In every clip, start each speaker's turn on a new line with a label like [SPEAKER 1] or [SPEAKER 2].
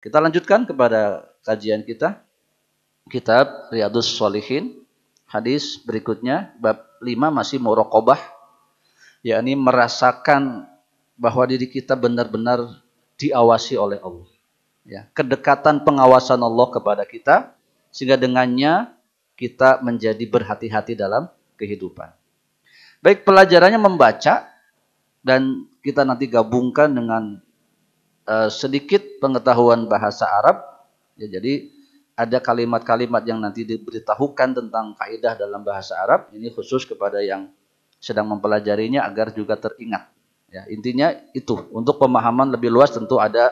[SPEAKER 1] Kita lanjutkan kepada kajian kita. Kitab Riyadhus Shalihin. Hadis berikutnya, bab 5 masih muraqabah. Yakni merasakan bahwa diri kita benar-benar diawasi oleh Allah. Ya, kedekatan pengawasan Allah kepada kita, sehingga dengannya kita menjadi berhati-hati dalam kehidupan. Baik, pelajarannya membaca, dan kita nanti gabungkan dengan sedikit pengetahuan bahasa Arab. Ya, jadi ada kalimat-kalimat yang nanti diberitahukan tentang kaidah dalam bahasa Arab. Ini khusus kepada yang sedang mempelajarinya agar juga teringat. Ya, intinya itu. Untuk pemahaman lebih luas tentu ada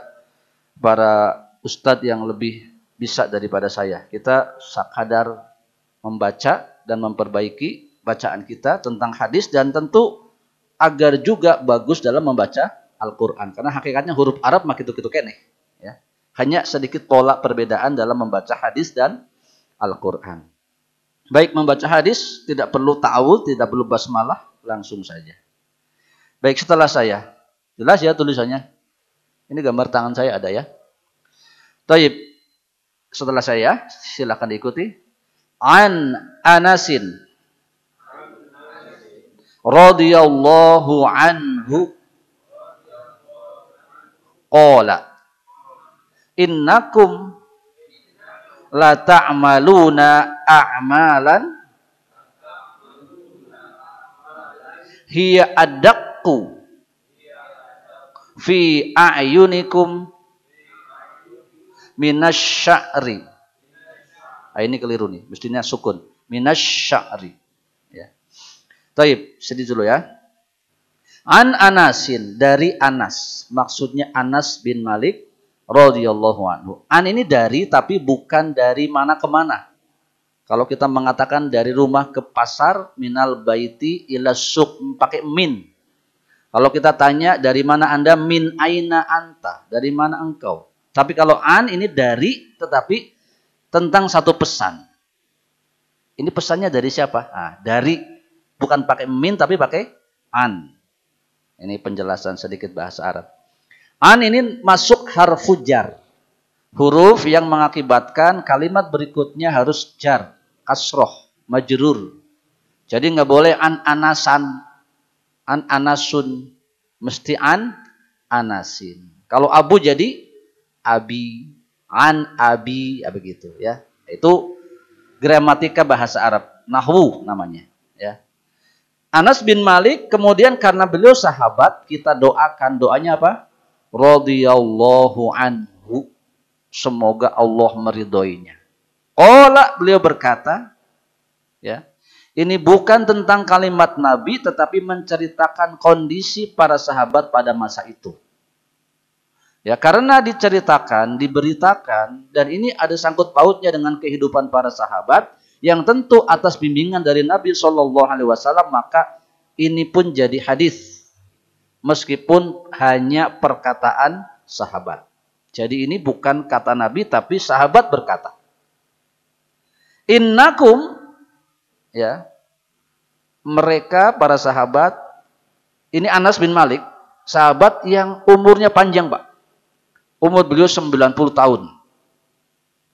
[SPEAKER 1] para ustadz yang lebih bisa daripada saya. Kita sekadar membaca dan memperbaiki bacaan kita tentang hadis, dan tentu agar juga bagus dalam membaca Al-Quran. Karena hakikatnya huruf Arab mah gitu-gitu keneh. Ya. Hanya sedikit pola perbedaan dalam membaca hadis dan Al-Quran. Baik, membaca hadis tidak perlu ta'awudz, tidak perlu basmalah, langsung saja. Baik, setelah saya. Jelas ya tulisannya? Ini gambar tangan saya ada ya. Taib. Setelah saya, silakan diikuti. An Anasin radhiyallahu anhu qala innakum la ta'maluna a'malan hiya adaqqu fi a'yunikum minasy'ari. Ini keliru nih, mestinya sukun. Minasy'ari. Ya. Taib, sedih dulu ya. An Anasin, dari Anas. Maksudnya Anas bin Malik radhiyallahu anhu. An ini dari, tapi bukan dari mana ke mana. Kalau kita mengatakan dari rumah ke pasar, minal baiti ila suq, pakai min. Kalau kita tanya dari mana Anda, min aina anta, dari mana engkau. Tapi kalau an ini dari, tetapi tentang satu pesan. Ini pesannya dari siapa? Nah, dari, bukan pakai min tapi pakai an. Ini penjelasan sedikit bahasa Arab. An ini masuk harfu jar. Huruf yang mengakibatkan kalimat berikutnya harus jar, kasroh, majrur. Jadi nggak boleh an anasan, an anasun, mesti an anasin. Kalau abu jadi abi, an abi, ya begitu ya. Itu gramatika bahasa Arab, nahwu namanya. Ya. Anas bin Malik, kemudian karena beliau sahabat, kita doakan, doanya apa? Radhiyallahu anhu, semoga Allah meridhoinya. Qala, beliau berkata, ya, ini bukan tentang kalimat Nabi, tetapi menceritakan kondisi para sahabat pada masa itu. Ya, karena diceritakan, diberitakan, dan ini ada sangkut pautnya dengan kehidupan para sahabat, yang tentu atas bimbingan dari Nabi SAW, maka ini pun jadi hadis, meskipun hanya perkataan sahabat. Jadi ini bukan kata Nabi, tapi sahabat berkata. Innakum, ya, mereka para sahabat, ini Anas bin Malik, sahabat yang umurnya panjang, Pak. Umur beliau 90 tahun.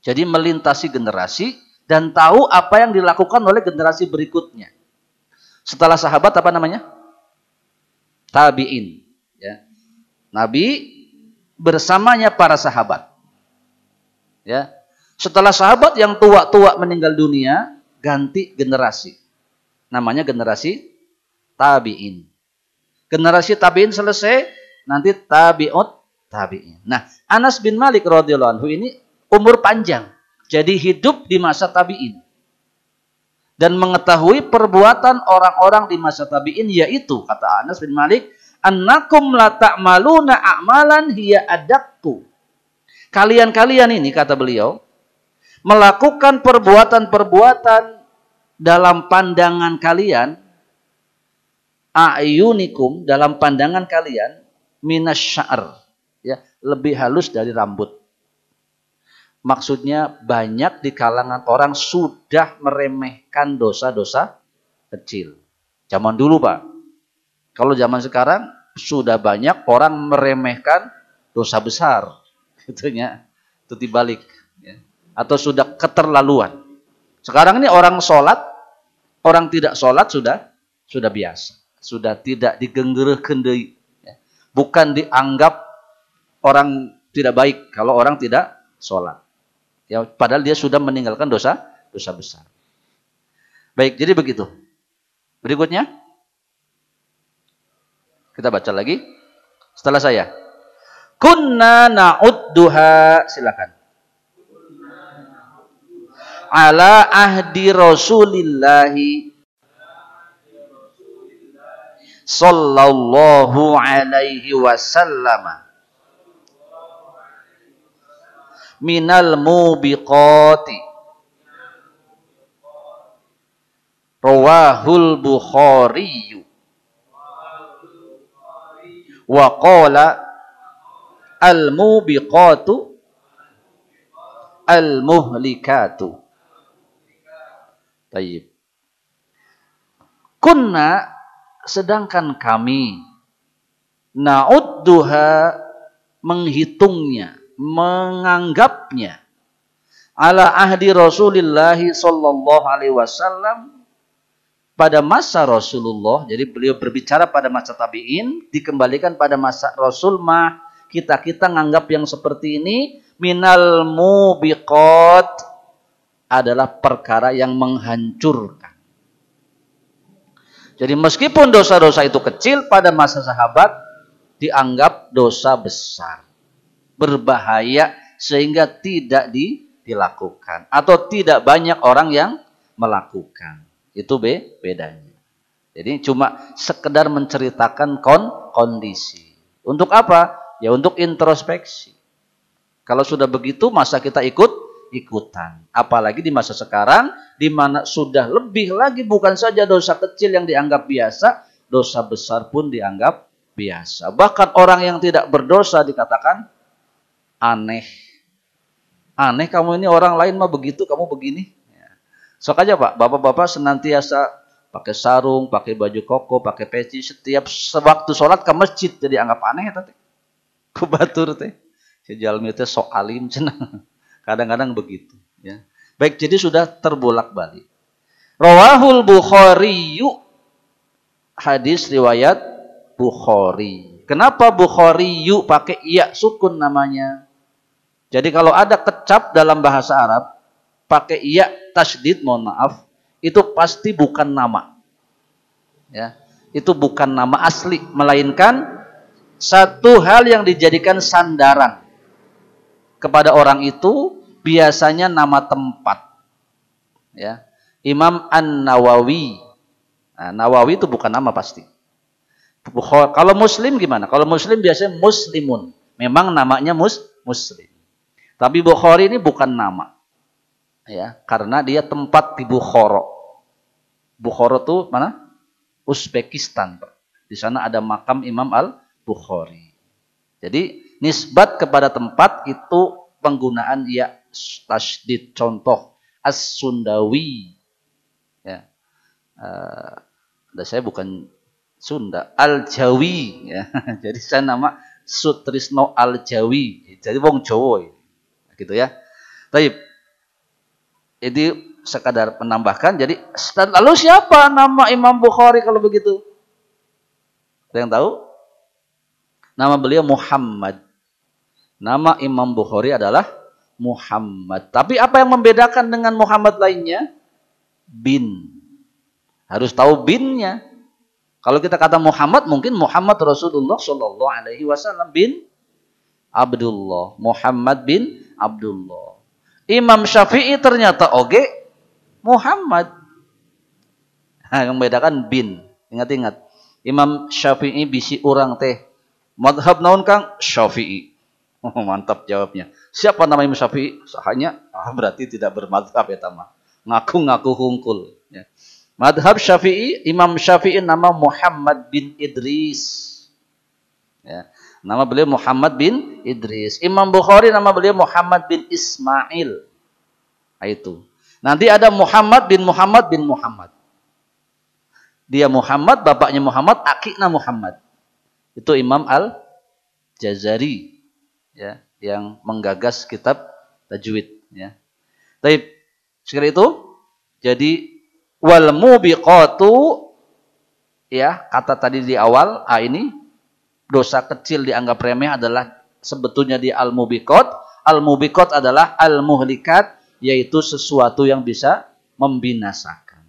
[SPEAKER 1] Jadi melintasi generasi dan tahu apa yang dilakukan oleh generasi berikutnya. Setelah sahabat apa namanya? Tabi'in. Ya. Nabi bersamanya para sahabat. Ya. Setelah sahabat yang tua-tua meninggal dunia, ganti generasi. Namanya generasi tabi'in. Generasi tabi'in selesai, nanti tabi'ut tabi'in. Nah, Anas bin Malik radhiyallahu anhu ini umur panjang. Jadi hidup di masa tabi'in. Dan mengetahui perbuatan orang-orang di masa tabi'in, yaitu, kata Anas bin Malik, annakum la ta'maluna a'malan hiya adaqqu. Kalian-kalian ini, kata beliau, melakukan perbuatan-perbuatan dalam pandangan kalian, a'yunikum, dalam pandangan kalian, minasya'r, ya, lebih halus dari rambut. Maksudnya banyak di kalangan orang sudah meremehkan dosa-dosa kecil. Zaman dulu, Pak. Kalau zaman sekarang sudah banyak orang meremehkan dosa besar. Gitunya. itu dibalik. Ya. Atau sudah keterlaluan. Sekarang ini orang sholat, orang tidak sholat sudah biasa. Sudah tidak digenggerehkeun deui. Ya. Bukan dianggap orang tidak baik kalau orang tidak sholat. Ya, padahal dia sudah meninggalkan dosa besar. Baik, jadi begitu. Berikutnya, kita baca lagi. Setelah saya. Kunna na'udduha, silakan. Ala ahdi Rasulillahi sallallahu alaihi wasallam minal mubiqati rawahul Bukhari wa qala al mubiqatu al muhlikatu. Baik. Kunna, sedangkan kami, na'udduha, menghitungnya, menganggapnya, ala ahdi Rasulillah sallallahu alaihi wasallam, pada masa Rasulullah. Jadi beliau berbicara pada masa tabi'in, dikembalikan pada masa Rasul mah kita nganggap yang seperti ini minal mubiqat, adalah perkara yang menghancurkan. Jadi meskipun dosa-dosa itu kecil, pada masa sahabat dianggap dosa besar, berbahaya sehingga tidak dilakukan atau tidak banyak orang yang melakukan. Itu bedanya. Jadi cuma sekedar menceritakan kondisi. Untuk apa? Ya untuk introspeksi. Kalau sudah begitu masa kita ikutan. Apalagi di masa sekarang di mana sudah lebih lagi, bukan saja dosa kecil yang dianggap biasa, dosa besar pun dianggap biasa. Bahkan orang yang tidak berdosa dikatakan aneh. Aneh kamu ini, orang lain mah begitu, kamu begini. Ya. Sok aja Pak, bapak-bapak senantiasa pakai sarung, pakai baju koko, pakai peci, setiap sewaktu sholat ke masjid jadi anggap aneh teh. Kubatur teh. Si jalmi teh sok alim cenah. Kadang-kadang begitu. Ya. Baik, jadi sudah terbolak-balik. Rawahul Bukhari, hadis riwayat Bukhari. Kenapa Bukhari pakai iya sukun namanya? Jadi kalau ada kecap dalam bahasa Arab pakai iya tasydid, mohon maaf, itu pasti bukan nama. Ya, itu bukan nama asli, melainkan satu hal yang dijadikan sandaran kepada orang itu, biasanya nama tempat. Ya. Imam An-Nawawi. Nah, Nawawi itu bukan nama pasti. Kalau Muslim gimana? Kalau Muslim biasanya Muslimun. Memang namanya Muslim. Tapi Bukhari ini bukan nama. Ya, karena dia tempat di Bukhara. Bukhara itu mana? Uzbekistan. Di sana ada makam Imam Al-Bukhari. Jadi nisbat kepada tempat itu penggunaan ya tasydid. Contoh As-Sundawi. Ya. Saya bukan Sunda, Al-Jawi. Ya. Jadi saya nama Sutrisno Al-Jawi. Jadi wong Jawa. Gitu ya. Baik. Jadi sekadar menambahkan. Jadi lalu siapa nama Imam Bukhari kalau begitu? Ada yang tahu? Nama beliau Muhammad. Nama Imam Bukhari adalah Muhammad. Tapi apa yang membedakan dengan Muhammad lainnya? Bin. Harus tahu binnya. Kalau kita kata Muhammad, mungkin Muhammad Rasulullah Shallallahu Alaihi Wasallam bin Abdullah. Muhammad bin Abdullah. Imam Syafi'i ternyata oge Muhammad. Nah, yang membedakan bin. Ingat-ingat. Imam Syafi'i bisi orang teh. Madhab naon Kang? Syafi'i. Oh, mantap jawabnya. Siapa nama Imam Syafi'i? Sahanya berarti tidak bermadhab ya tamah. Ngaku-ngaku hungkul. Ya. Madhab Syafi'i, Imam Syafi'i nama Muhammad bin Idris. Ya. Nama beliau Muhammad bin Idris. Imam Bukhari nama beliau Muhammad bin Ismail. Nah, itu. Nanti ada Muhammad bin Muhammad bin Muhammad. Dia Muhammad, bapaknya Muhammad, akiknya Muhammad. Itu Imam Al-Jazari, ya, yang menggagas kitab tajwid ya. Baik, sekali itu jadi wal mubiqatu ya, kata tadi di awal ini dosa kecil dianggap remeh adalah sebetulnya di al-mubiqat. Al-mubiqat adalah al-muhlikat, yaitu sesuatu yang bisa membinasakan.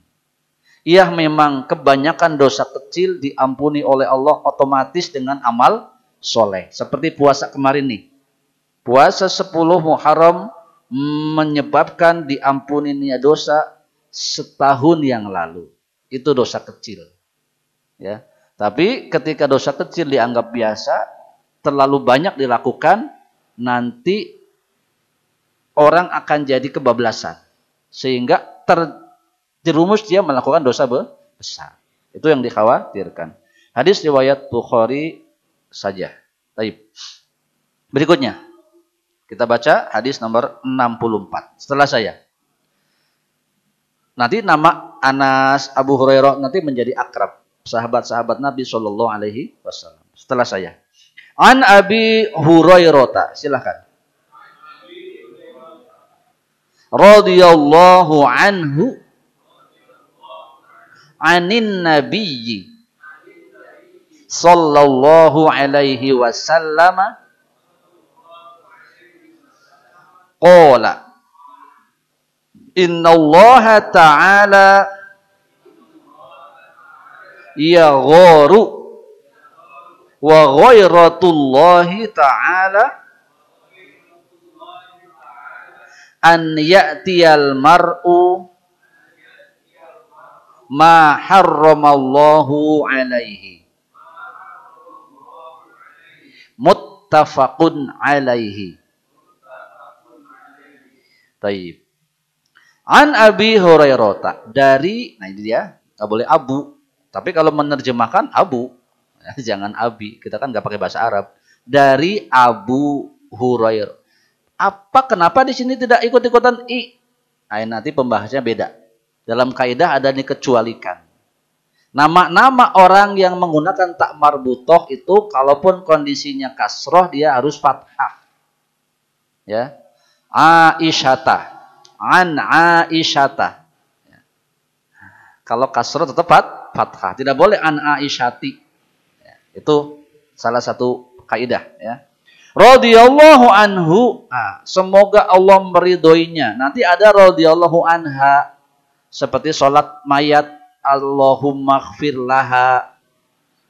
[SPEAKER 1] Ia memang kebanyakan dosa kecil diampuni oleh Allah otomatis dengan amal soleh. Seperti puasa kemarin nih. Puasa 10 Muharram menyebabkan diampuninya dosa setahun yang lalu. Itu dosa kecil. Ya. Tapi ketika dosa kecil dianggap biasa, terlalu banyak dilakukan, nanti orang akan jadi kebablasan. Sehingga terjerumus dia melakukan dosa besar. Itu yang dikhawatirkan. Hadis riwayat Bukhari saja. Baik. Berikutnya. Kita baca hadis nomor 64. Setelah saya. Nanti nama Anas, Abu Hurairah nanti menjadi akrab. Sahabat-sahabat Nabi Shallallahu Alaihi Wasallam. Setelah saya. An Abi Hurairah. Silahkan. Radhiyallahu anhu. Anin Nabiyyi. Sallallahu Alaihi Wasallam. Qala Inna Allah Ta'ala yagharu wa ghairatullahi ta'ala an ya'tiyal mar'u ma harramallahu alaihi muttafaqun alaihi. Taib. An Abi Hurairah, dari, nah ini dia, nggak boleh Abu, tapi kalau menerjemahkan Abu, jangan Abi, kita kan nggak pakai bahasa Arab. Dari Abu Hurairah. Kenapa di sini tidak ikut-ikutan i? Nah, nanti pembahasannya beda. Dalam kaidah ada dikecualikan. Nama-nama orang yang menggunakan tak marbutoh itu, kalaupun kondisinya kasroh, dia harus fathah. Ya. Aisyata, an Aisyata. Kalau kasroh tetap fathah, tidak boleh an Aisyati. Itu salah satu kaidah. Ya. Radhiyallahu anhu, semoga Allah meridhoinya. Nanti ada radhiyallahu anha, seperti sholat mayat, Allahumma ighfir laha.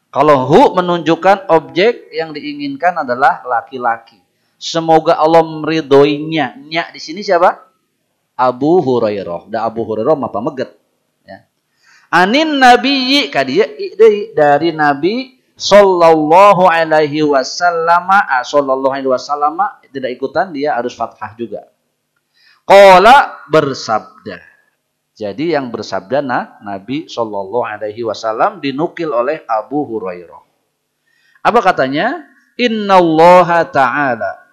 [SPEAKER 1] Kalau hu menunjukkan objek yang diinginkan adalah laki-laki. Semoga Allah meridhoinya. Nya di sini siapa? Abu Hurairah. Da Abu Hurairah apa meget. Ya. Anin Nabiyyi kadia dari Nabi sallallahu alaihi wasallam. Sallallahu alaihi wasallam tidak ikutan, dia harus fathah juga. Qala bersabda. Jadi yang bersabda Nabi sallallahu alaihi wasallam dinukil oleh Abu Hurairah. Apa katanya? Innallaha ta'ala,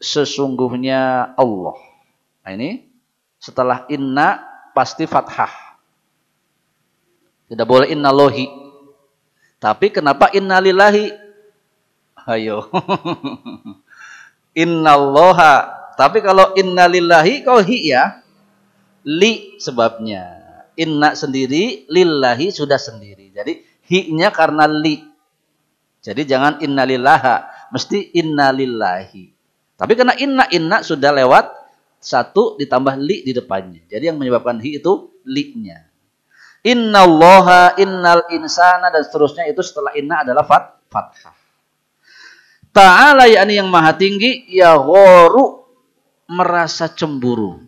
[SPEAKER 1] sesungguhnya Allah. Nah ini setelah inna pasti fathah. Tidak boleh innalohi. Tapi kenapa innalillahi? Ayo. Innallaha. Tapi kalau innalillahi kau hi ya. Li sebabnya. Inna sendiri, lillahi sudah sendiri. Jadi hi-nya karena li. Jadi jangan innalillaha, mesti innalillahi. Tapi karena inna sudah lewat satu ditambah li di depannya. Jadi yang menyebabkan hi itu li-nya. Innallaha, innal insana dan seterusnya itu setelah inna adalah fathah. Ta'ala yakni yang maha tinggi, ya gharu, merasa cemburu.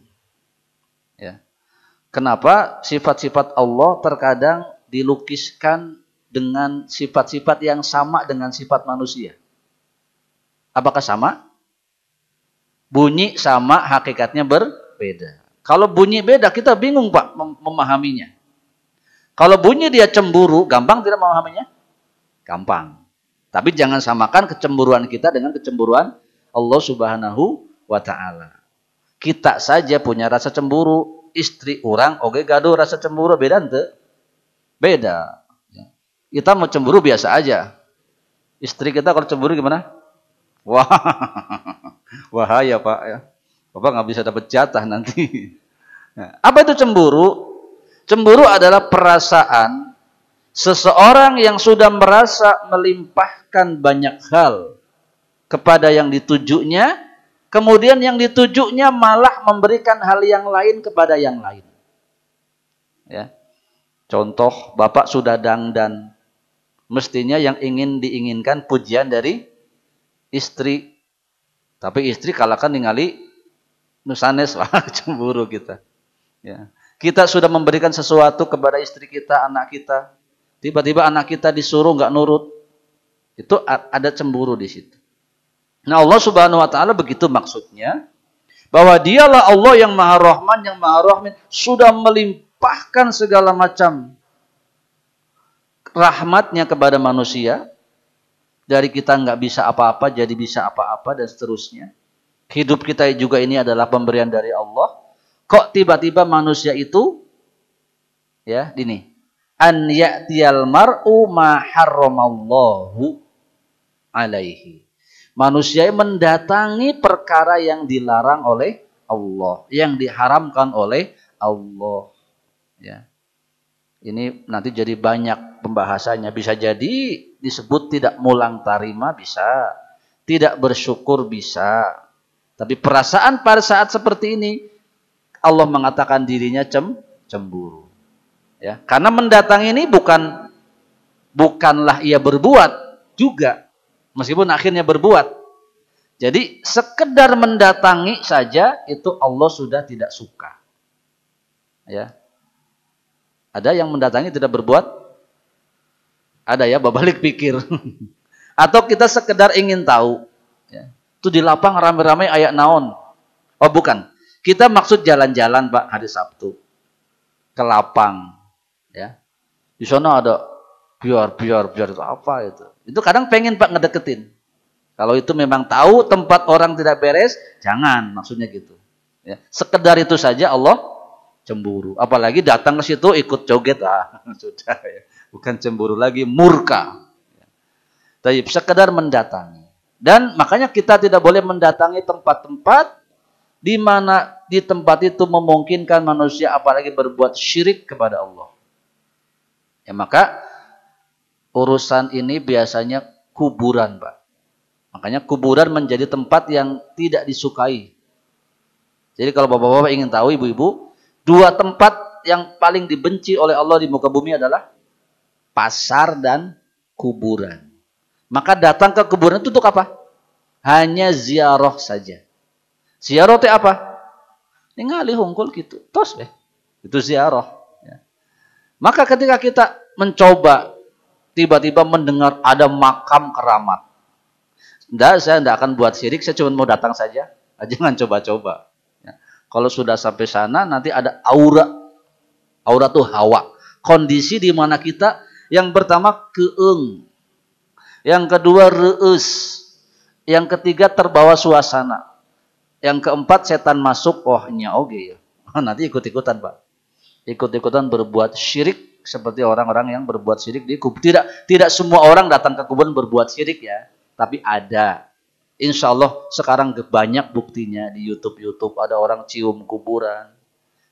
[SPEAKER 1] Ya. Kenapa sifat-sifat Allah terkadang dilukiskan dengan sifat-sifat yang sama dengan sifat manusia? Apakah sama? Bunyi sama, hakikatnya berbeda. Kalau bunyi beda, kita bingung Pak memahaminya. Kalau bunyi dia cemburu, gampang tidak memahaminya? Gampang. Tapi jangan samakan kecemburuan kita dengan kecemburuan Allah Subhanahu wa Ta'ala. Kita saja punya rasa cemburu, istri orang oke gaduh rasa cemburu, beda ente? Beda. Kita mau cemburu biasa aja. Istri kita kalau cemburu gimana? Wah, wahaya Pak ya. Bapak nggak bisa dapat jatah nanti. Nah, apa itu cemburu? Cemburu adalah perasaan seseorang yang sudah merasa melimpahkan banyak hal kepada yang ditujunya, kemudian yang ditujunya malah memberikan hal yang lain kepada yang lain. Ya. Contoh, Bapak sudah dangdan. Mestinya yang ingin diinginkan pujian dari istri. Tapi istri kalahkan ningali nusanes, wah cemburu kita. Ya. Kita sudah memberikan sesuatu kepada istri kita, anak kita. Tiba-tiba anak kita disuruh nggak nurut. Itu ada cemburu di situ. Nah Allah Subhanahu Wa Taala begitu maksudnya. Bahwa dialah Allah yang Maha Rahman, yang Maha Rahim. Sudah melimpahkan segala macam rahmatnya kepada manusia. Dari kita nggak bisa apa-apa, jadi bisa apa-apa, dan seterusnya. Hidup kita juga ini adalah pemberian dari Allah. Kok tiba-tiba manusia itu, ya, ini, an ya'tiyal mar'u ma harramallahu alaihi. Manusia mendatangi perkara yang dilarang oleh Allah, yang diharamkan oleh Allah. Ya. Ini nanti jadi banyak pembahasannya. Bisa jadi disebut tidak mulang tarima, bisa. Tidak bersyukur, bisa. Tapi perasaan pada saat seperti ini, Allah mengatakan dirinya cemburu. Ya, karena mendatangi ini bukanlah ia berbuat juga, meskipun akhirnya berbuat. Jadi sekedar mendatangi saja itu Allah sudah tidak suka. Ya. Ada yang mendatangi tidak berbuat? Ada ya, balik pikir. Atau kita sekedar ingin tahu. Ya. Itu di lapang rame-rame ayak naon. Oh bukan. Kita maksud jalan-jalan Pak hari Sabtu ke lapang, ya. Di sana ada biar itu apa itu? Itu kadang pengen Pak ngedeketin. Kalau itu memang tahu tempat orang tidak beres, jangan, maksudnya gitu. Ya. Sekedar itu saja Allah cemburu. Apalagi datang ke situ ikut joget, sudah ya. Bukan cemburu lagi, murka. Tapi sekedar mendatangi. Dan makanya kita tidak boleh mendatangi tempat-tempat di mana di tempat itu memungkinkan manusia apalagi berbuat syirik kepada Allah. Ya maka urusan ini biasanya kuburan, Pak. Makanya kuburan menjadi tempat yang tidak disukai. Jadi kalau bapak-bapak ingin tahu, ibu-ibu, dua tempat yang paling dibenci oleh Allah di muka bumi adalah pasar dan kuburan. Maka datang ke kuburan itu untuk apa? Hanya ziarah saja. Ziarah itu apa? Ningali hungkul gitu. Tos deh. Itu ziarah. Ya. Maka ketika kita mencoba tiba-tiba mendengar ada makam keramat. Saya tidak akan buat syirik, saya cuma mau datang saja. Jangan coba-coba. Ya. Kalau sudah sampai sana nanti ada aura. Aura itu hawa. Kondisi di mana kita yang pertama keeng. Yang kedua reus. Yang ketiga terbawa suasana. Yang keempat setan masuk, oke ya. Nanti ikut-ikutan Pak. Ikut-ikutan berbuat syirik seperti orang-orang yang berbuat syirik di kubur. Tidak semua orang datang ke kuburan berbuat syirik ya. Tapi ada. Insya Allah sekarang banyak buktinya di YouTube ada orang cium kuburan.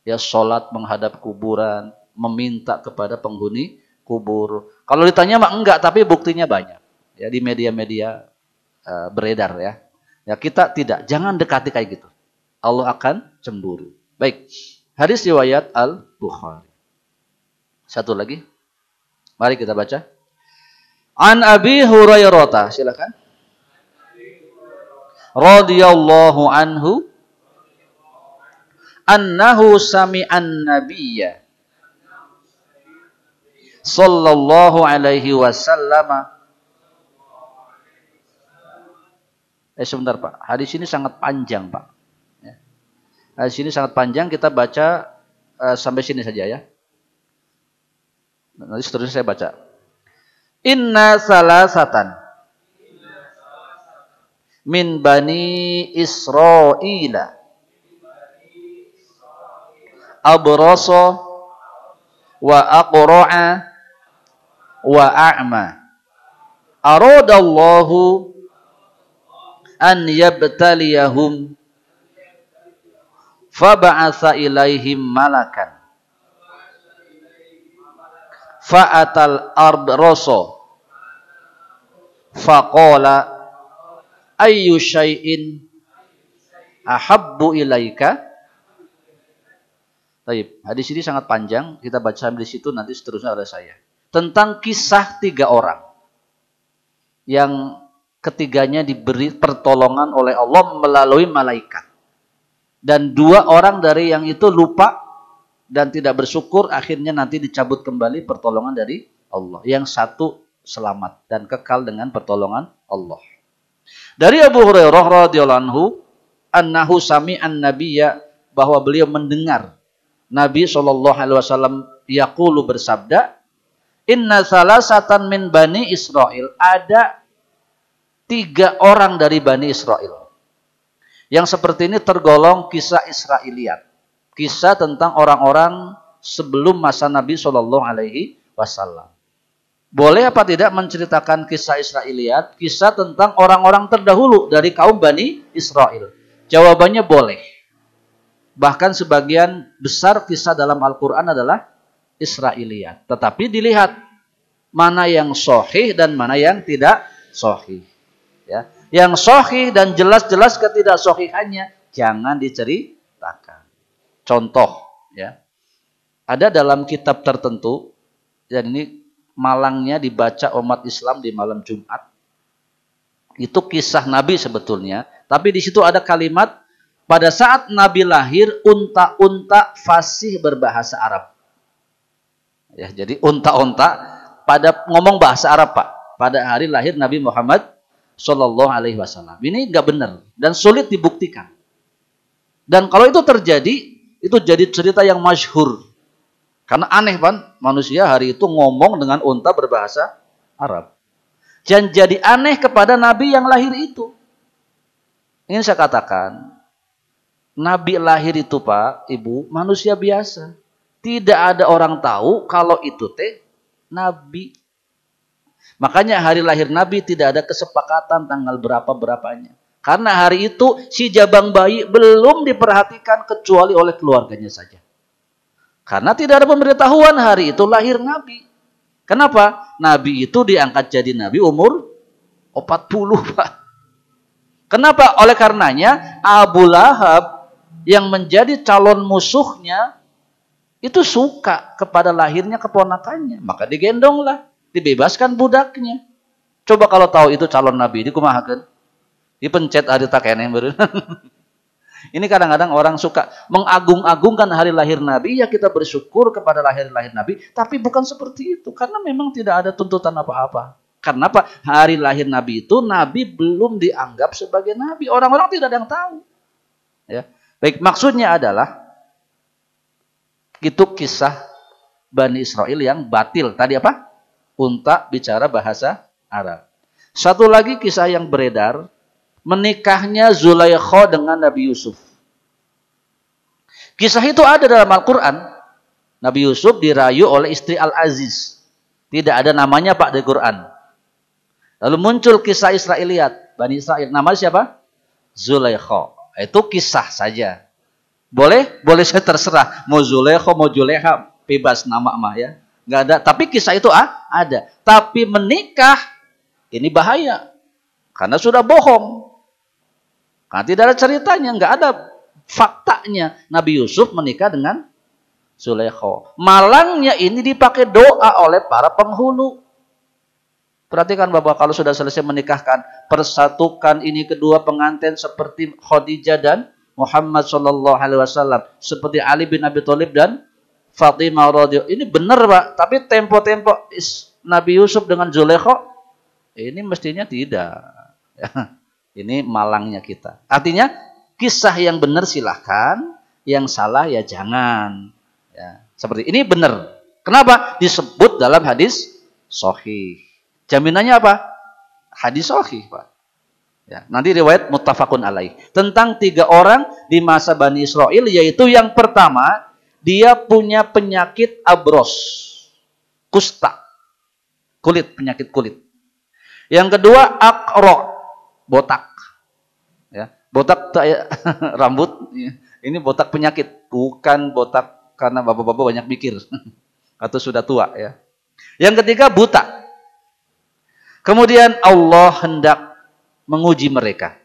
[SPEAKER 1] Ya sholat menghadap kuburan. Meminta kepada penghuni kubur. Kalau ditanya mah enggak, tapi buktinya banyak. Ya di media-media beredar ya. Ya kita tidak, jangan dekati kayak gitu. Allah akan cemburu. Baik, hadis riwayat Al-Bukhari. Satu lagi, mari kita baca. An Abi Hurairah, silakan. Radhiyallahu anhu, annahu sami'an nabiyya sallallahu alaihi wasallam. Sebentar Pak, hadis ini sangat panjang Pak. Ya. Hadis ini sangat panjang, kita baca sampai sini saja ya. Nanti seterusnya saya baca. Inna salasatan min bani Israila abrasa wa aqra'a wa a'ma aradallahu an yabtaliyahum fa ba'atsa ilaihim malakan fa atal ardrasa fa qala ayyu syai'in ahabbu ilaika. Baik, hadis ini sangat panjang, kita baca sampai di situ, nanti seterusnya oleh saya. Tentang kisah 3 orang yang ketiganya diberi pertolongan oleh Allah melalui malaikat. Dan 2 orang dari yang itu lupa dan tidak bersyukur, akhirnya nanti dicabut kembali pertolongan dari Allah. Yang satu selamat dan kekal dengan pertolongan Allah. Dari Abu Hurairah radhiyallahu anhu, annahu sami'an nabiyya, bahwa beliau mendengar Nabi SAW yaqulu bersabda, inna salasatan min bani Israel, ada 3 orang dari Bani Israel. Yang seperti ini tergolong kisah Israiliyat. Kisah tentang orang-orang sebelum masa Nabi SAW. Boleh apa tidak menceritakan kisah Israiliyat? Kisah tentang orang-orang terdahulu dari kaum Bani Israel. Jawabannya boleh. Bahkan sebagian besar kisah dalam Al-Quran adalah Israiliyat. Tetapi dilihat mana yang sahih dan mana yang tidak sahih. Ya. Yang sahih dan jelas-jelas ketidaksahihannya jangan diceritakan. Contoh, ya, ada dalam kitab tertentu, dan ini malangnya dibaca umat Islam di malam Jumat. Itu kisah Nabi sebetulnya, tapi di situ ada kalimat, pada saat Nabi lahir, unta-unta fasih berbahasa Arab. Ya, jadi unta-unta pada ngomong bahasa Arab, Pak. Pada hari lahir Nabi Muhammad SAW. Ini nggak benar dan sulit dibuktikan. Dan kalau itu terjadi, itu jadi cerita yang masyhur. Karena aneh, Pak, manusia hari itu ngomong dengan unta berbahasa Arab. Dan jadi aneh kepada Nabi yang lahir itu. Ingin saya katakan, Nabi lahir itu, Pak, Ibu, manusia biasa. Tidak ada orang tahu kalau itu Nabi. Makanya hari lahir Nabi tidak ada kesepakatan tanggal berapa-berapanya. Karena hari itu si jabang bayi belum diperhatikan kecuali oleh keluarganya saja. Karena tidak ada pemberitahuan hari itu lahir Nabi. Kenapa? Nabi itu diangkat jadi Nabi umur 40, Pak. Kenapa? Oleh karenanya Abu Lahab yang menjadi calon musuhnya itu suka kepada lahirnya keponakannya. Maka digendonglah, dibebaskan budaknya. Coba kalau tahu itu calon Nabi, dikumahakeun. Dipencet hari tak kene beureun. Ini kadang-kadang orang suka mengagung-agungkan hari lahir Nabi, ya kita bersyukur kepada lahir-lahir Nabi, tapi bukan seperti itu. Karena memang tidak ada tuntutan apa-apa. Karena apa? Hari lahir Nabi itu, Nabi belum dianggap sebagai Nabi. Orang-orang tidak ada yang tahu. Ya. Baik, maksudnya adalah itu kisah Bani Israel yang batil. Tadi apa? Unta bicara bahasa Arab. Satu lagi kisah yang beredar, menikahnya Zulaikha dengan Nabi Yusuf. Kisah itu ada dalam Al-Quran. Nabi Yusuf dirayu oleh istri Al-Aziz. Tidak ada namanya, Pak, di Quran. Lalu muncul kisah Israiliyat. Bani Israel. Namanya siapa? Zulaikha. Itu kisah saja. Boleh? Boleh, saya terserah. Mau Zulaikha, mau Juleha, bebas nama mah ya. Nggak ada. Tapi kisah itu ada. Tapi menikah, ini bahaya. Karena sudah bohong. Karena tidak ada ceritanya. Nggak ada faktanya. Nabi Yusuf menikah dengan Zulaikha. Malangnya ini dipakai doa oleh para penghulu. Perhatikan Bapak, kalau sudah selesai menikahkan, persatukan ini kedua pengantin seperti Khadijah dan Muhammad SAW, seperti Ali bin Abi Thalib dan Fatimah radhiyallahu. Ini benar, Pak, tapi tempo-tempo Nabi Yusuf dengan Zulaikha ini mestinya tidak. Ya, ini malangnya kita. Artinya kisah yang benar silahkan, yang salah ya jangan. Ya, seperti ini benar. Kenapa? Disebut dalam hadis sahih. Jaminannya apa? Hadis sahih, Pak. Ya, nanti riwayat muttafaqun alaih. Tentang 3 orang di masa Bani Israel, yaitu yang pertama, dia punya penyakit abros. Kusta. Kulit, penyakit kulit. Yang kedua, akro. Botak. Ya, botak rambut. Ya. Ini botak penyakit, bukan botak karena bapak-bapak banyak mikir atau sudah tua ya. Yang ketiga buta. Kemudian Allah hendak menguji mereka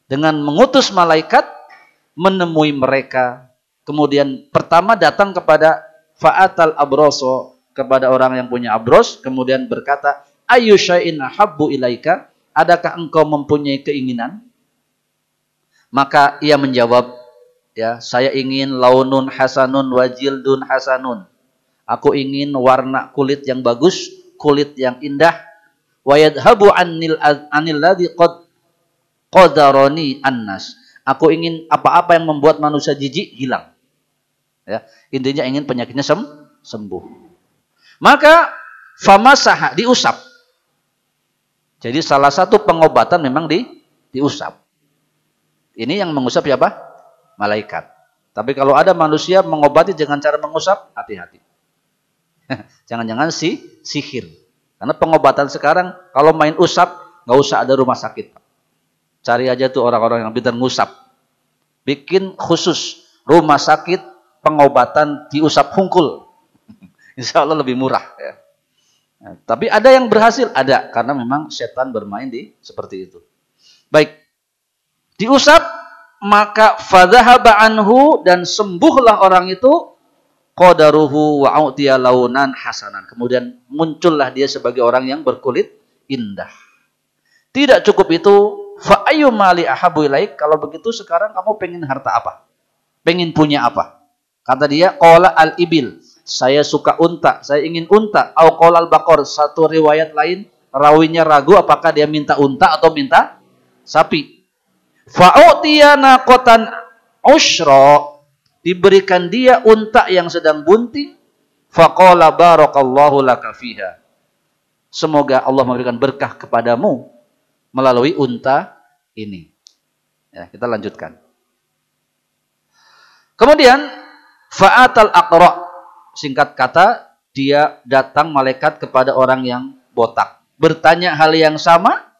[SPEAKER 1] dengan mengutus malaikat menemui mereka. Kemudian pertama datang kepada fa'atal abroso, kepada orang yang punya abros, kemudian berkata, ayu syai'in ahabbu ilaika, adakah engkau mempunyai keinginan? Maka ia menjawab, ya, saya ingin launun hasanun wajildun hasanun. Aku ingin warna kulit yang bagus, kulit yang indah. Wa yadhabu anil ladzi qadarani annas. Aku ingin apa-apa yang membuat manusia jijik hilang. Ya, intinya ingin penyakitnya sembuh. Maka famasaha, diusap. Jadi salah satu pengobatan memang diusap. Ini yang mengusap siapa? Malaikat. Tapi kalau ada manusia mengobati dengan cara mengusap, hati-hati. Jangan-jangan sihir. Karena pengobatan sekarang kalau main usap, nggak usah ada rumah sakit. Cari aja tuh orang-orang yang pintar ngusap. Bikin khusus rumah sakit pengobatan diusap hungkul. Insya Allah lebih murah. Ya. Nah, tapi ada yang berhasil, ada, karena memang setan bermain di seperti itu. Baik. Diusap, maka fadhahaba anhu, dan sembuhlah orang itu, qadaruhu wa u'tiya launan hasanan. Kemudian muncullah dia sebagai orang yang berkulit indah. Tidak cukup itu, fa ayyuma li ahabbu ilaik, kalau begitu sekarang kamu pengen harta apa? Pengen punya apa? Kata dia, qala al-ibil, saya suka unta, saya ingin unta. Au qala al-baqar, satu riwayat lain rawinya ragu apakah dia minta unta atau minta sapi. Fa'utiya naqatan usyra, diberikan dia unta yang sedang bunting. Faqala barakallahu laka fiha, semoga Allah memberikan berkah kepadamu melalui unta ini. Ya, kita lanjutkan. Kemudian fa'atal aqra, singkat kata, dia datang malaikat kepada orang yang botak, bertanya hal yang sama.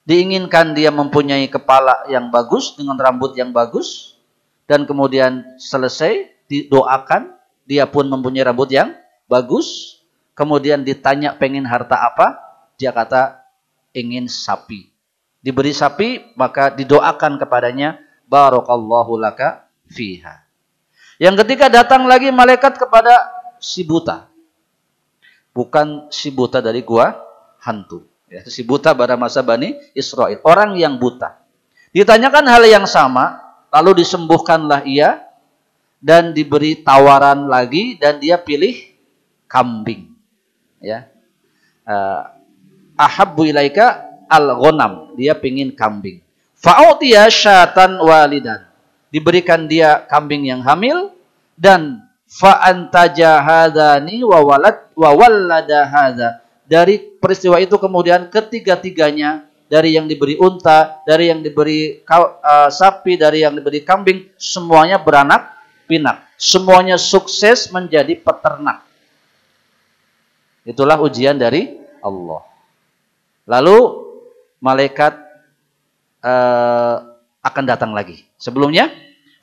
[SPEAKER 1] Diinginkan dia mempunyai kepala yang bagus dengan rambut yang bagus, dan kemudian selesai didoakan, dia pun mempunyai rambut yang bagus. Kemudian ditanya pengen harta apa, dia kata ingin sapi. Diberi sapi, maka didoakan kepadanya, barakallahu laka fiha. Yang ketiga datang lagi malaikat kepada si buta. Bukan si buta dari gua hantu. Ya, si buta pada masa Bani Israel. Orang yang buta. Ditanyakan hal yang sama, lalu disembuhkanlah ia, dan diberi tawaran lagi, dan dia pilih kambing. Ya. Ahabbu ilaika al-ghanam, dia pingin kambing. Fa'utiya syatan walidan, diberikan dia kambing yang hamil, dan fa'antaja hadani wa wallada hadza. Dari peristiwa itu kemudian ketiga-tiganya, dari yang diberi unta, dari yang diberi sapi, dari yang diberi kambing, semuanya beranak pinak. Semuanya sukses menjadi peternak. Itulah ujian dari Allah. Lalu malaikat akan datang lagi. Sebelumnya,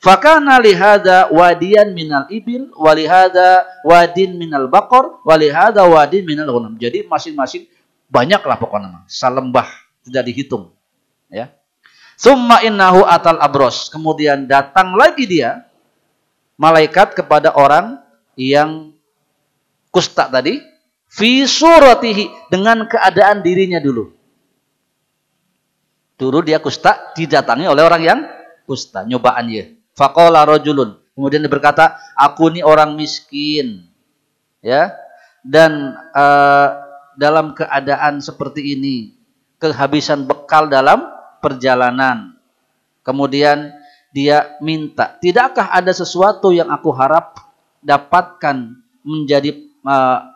[SPEAKER 1] fakana lihada wadiyan minal ibil, walihada wadin minal baqar, walihada wadin minal ghanam. Jadi masing-masing banyaklah pokoknya, salembah tidak dihitung. Ya. Summa innahu atal abros. Kemudian datang lagi dia, malaikat kepada orang yang kusta tadi, fi suratihi, dengan keadaan dirinya dulu. Dulu dia kusta, didatangi oleh orang yang kusta, nyobaan ya. Faqala rajulun, kemudian dia berkata, aku ini orang miskin, ya, dan dalam keadaan seperti ini, kehabisan bekal dalam perjalanan. Kemudian dia minta, tidakkah ada sesuatu yang aku harap dapatkan menjadi,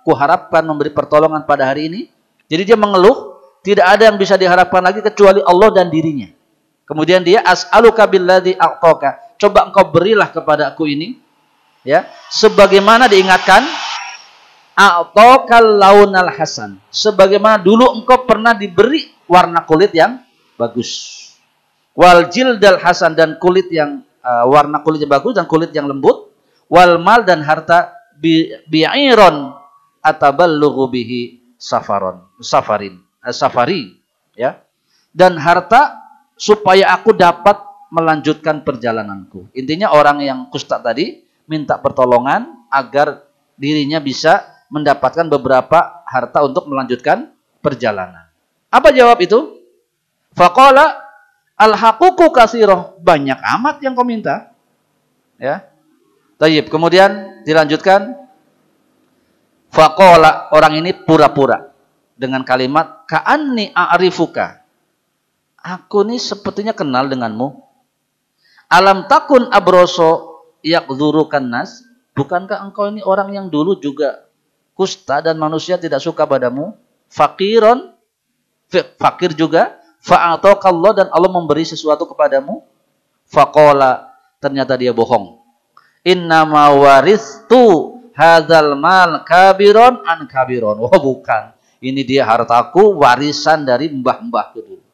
[SPEAKER 1] kuharapkan memberi pertolongan pada hari ini? Jadi dia mengeluh, tidak ada yang bisa diharapkan lagi kecuali Allah dan dirinya. Kemudian dia, as'aluka billadzi a'taka, coba engkau berilah kepada aku ini, ya, sebagaimana diingatkan, a'taqal launal hasan, sebagaimana dulu engkau pernah diberi warna kulit yang bagus, wal jildal hasan, dan kulit yang warna kulit yang bagus dan kulit yang lembut, wal mal dan harta bi'iron ataballu bihi safari, ya. Dan harta supaya aku dapat melanjutkan perjalananku. Intinya orang yang kusta tadi minta pertolongan agar dirinya bisa mendapatkan beberapa harta untuk melanjutkan perjalanan. Apa jawab itu? Faqala al-haququ katsiroh. Banyak amat yang kau minta. Ya. Tayyib. Kemudian dilanjutkan. Faqala, orang ini pura-pura dengan kalimat ka'anni a'rifuka. Aku ini sepertinya kenal denganmu. Alam takun abroso yakdzurukan nas. Bukankah engkau ini orang yang dulu juga kusta dan manusia tidak suka padamu? Fakiron, fakir juga. Fa'atakallah, dan Allah memberi sesuatu kepadamu. Faqala, ternyata dia bohong. Innama waristu hadzal mal kabiron an kabiron. Oh bukan, ini dia hartaku warisan dari mbah-mbahku dulu.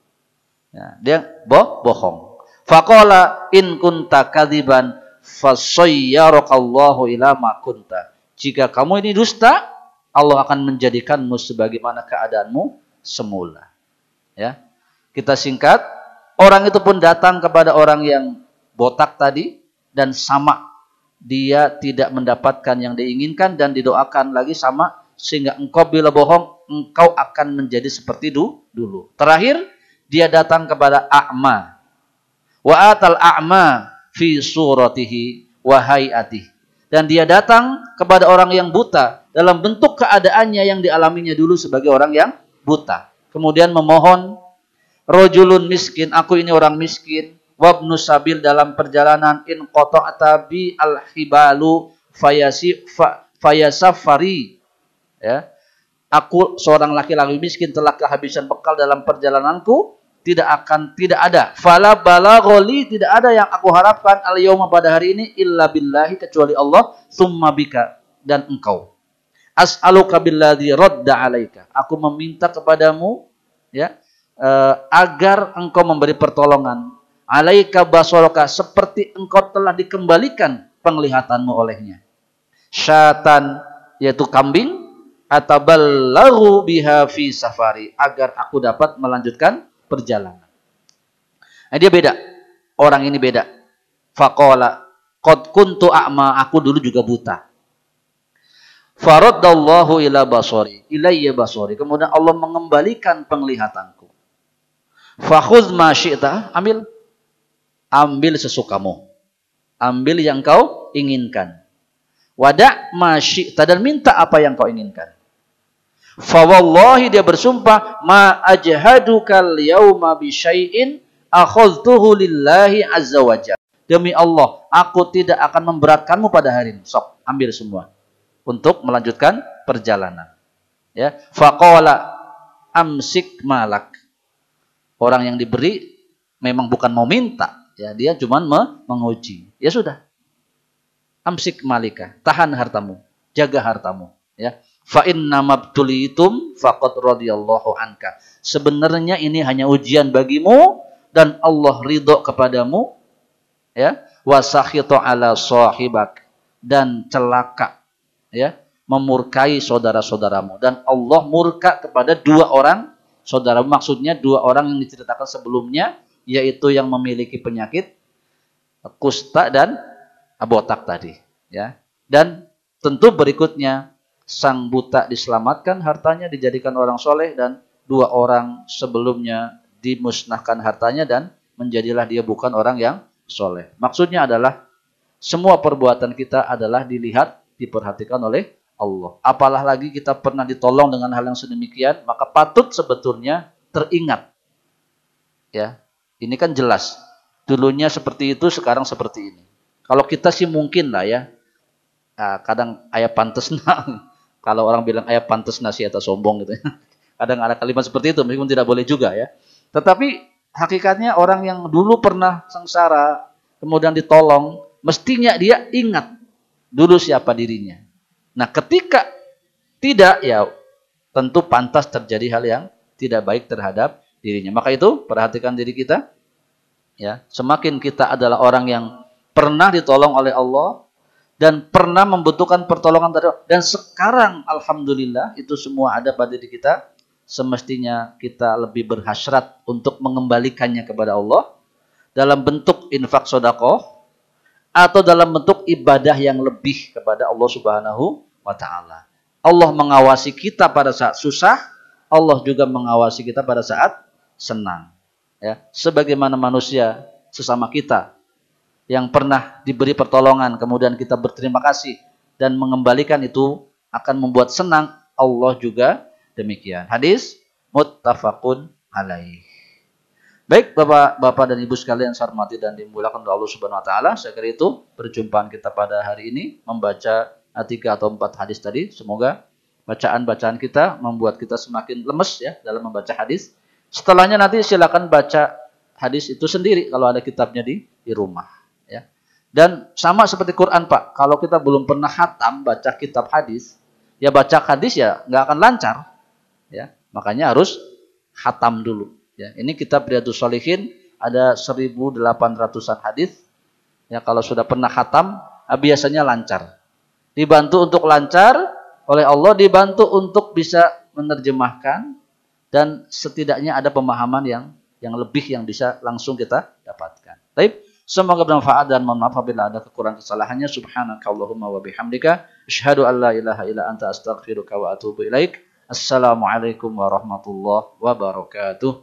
[SPEAKER 1] Ya, dia bohong. Faqala in kunta kadziban fasayyarakallahu ila ma kunta. Jika kamu ini dusta, Allah akan menjadikanmu sebagaimana keadaanmu semula. Ya. Kita singkat, orang itu pun datang kepada orang yang botak tadi dan sama, dia tidak mendapatkan yang diinginkan dan didoakan lagi sama, sehingga engkau bila bohong engkau akan menjadi seperti dulu. Terakhir dia datang kepada a'ma. Wa atal a'ma fi suratihi wa hayatihi. Dan dia datang kepada orang yang buta dalam bentuk keadaannya yang dialaminya dulu sebagai orang yang buta. Kemudian memohon, rojulun miskin, aku ini orang miskin, wabnu sabil, dalam perjalanan, in qata'ta bi al-hibalu fayasafari. Ya. Aku seorang laki-laki miskin telah kehabisan bekal dalam perjalananku, tidak ada. Fala balagholi, tidak ada yang aku harapkan al-yauma pada hari ini illa billahi, kecuali Allah, tsumma bika, dan engkau. As'aluka billadzi radda alaika. Aku meminta kepadamu, ya, agar engkau memberi pertolongan. Alaika basaraka, seperti engkau telah dikembalikan penglihatanmu olehnya. Syatan, yaitu kambing, ataballahu biha fi safari, agar aku dapat melanjutkan perjalanan. Nah, dia beda. Orang ini beda. Faqala qad kuntu a'ma, aku dulu juga buta. Faraddallahu ila basari, ilayya basari. Kemudian Allah mengembalikan penglihatanku. Fakhudz ma syi'ta, ambil sesukamu. Ambil yang kau inginkan. Wada' ma syi'ta, dan minta apa yang kau inginkan. Fa wallahi, dia bersumpah, ma ajhadukal yauma bi syai'in akhadtuhu lillahi azza wajalla. Demi Allah, aku tidak akan memberatkanmu pada hari ini. Sok, ambil semua untuk melanjutkan perjalanan. Ya, faqala amsik malak. Orang yang diberi memang bukan mau minta, ya, dia cuma menguji. Ya sudah. Amsik malika, tahan hartamu, jaga hartamu, ya. Fa inna mabtulitum faqad radhiyallahu anka. Sebenarnya ini hanya ujian bagimu dan Allah ridho kepadamu, ya. Wa sakhita ala sahibak, dan celaka, ya, memurkai saudara-saudaramu, dan Allah murka kepada dua orang saudaramu. Maksudnya dua orang yang diceritakan sebelumnya, yaitu yang memiliki penyakit kusta dan botak tadi, ya. Dan tentu berikutnya sang buta diselamatkan, hartanya dijadikan orang soleh, dan dua orang sebelumnya dimusnahkan hartanya dan menjadilah dia bukan orang yang soleh. Maksudnya adalah semua perbuatan kita adalah dilihat, diperhatikan oleh Allah. Apalah lagi kita pernah ditolong dengan hal yang sedemikian, maka patut sebetulnya teringat. Ya, ini kan jelas. Dulunya seperti itu, sekarang seperti ini. Kalau kita sih mungkin lah, ya. Nah, kadang ayah pantesna. Kalau orang bilang ayah pantesna sih atau sombong gitu. Kadang ada kalimat seperti itu, meskipun tidak boleh juga, ya. Tetapi hakikatnya orang yang dulu pernah sengsara, kemudian ditolong, mestinya dia ingat dulu siapa dirinya. Nah, ketika tidak, ya tentu pantas terjadi hal yang tidak baik terhadap dirinya. Maka itu perhatikan diri kita. Ya, semakin kita adalah orang yang pernah ditolong oleh Allah, dan pernah membutuhkan pertolongan dari Allah. Dan sekarang alhamdulillah itu semua ada pada diri kita. Semestinya kita lebih berhasrat untuk mengembalikannya kepada Allah dalam bentuk infak sedekah atau dalam bentuk ibadah yang lebih kepada Allah Subhanahu wa taala. Allah mengawasi kita pada saat susah, Allah juga mengawasi kita pada saat senang. Ya, sebagaimana manusia sesama kita yang pernah diberi pertolongan, kemudian kita berterima kasih dan mengembalikan, itu akan membuat senang. Allah juga demikian. Hadis muttafaqun alaih. Baik Bapak-bapak dan Ibu sekalian saya hormati dan dimuliakan oleh Allah Subhanahu wa taala. Saya kira itu perjumpaan kita pada hari ini membaca 3 atau 4 hadis tadi. Semoga bacaan-bacaan kita membuat kita semakin lemes ya dalam membaca hadis. Setelahnya nanti silakan baca hadis itu sendiri kalau ada kitabnya di rumah ya. Dan sama seperti Quran Pak, kalau kita belum pernah khatam baca kitab hadis, ya baca hadis ya nggak akan lancar ya. Makanya harus khatam dulu ya. Ini kitab Riyadhus Shalihin ada 1800-an hadis. Ya kalau sudah pernah khatam, biasanya lancar. Dibantu untuk lancar oleh Allah, dibantu untuk bisa menerjemahkan, dan setidaknya ada pemahaman yang lebih yang bisa langsung kita dapatkan. Baik, semoga bermanfaat dan mohon maaf apabila ada kekurangan kesalahannya. Subhanakallahumma wa bihamdika asyhadu an la ilaha illa anta astaghfiruka wa atubu ilaik. Assalamualaikum warahmatullahi wabarakatuh.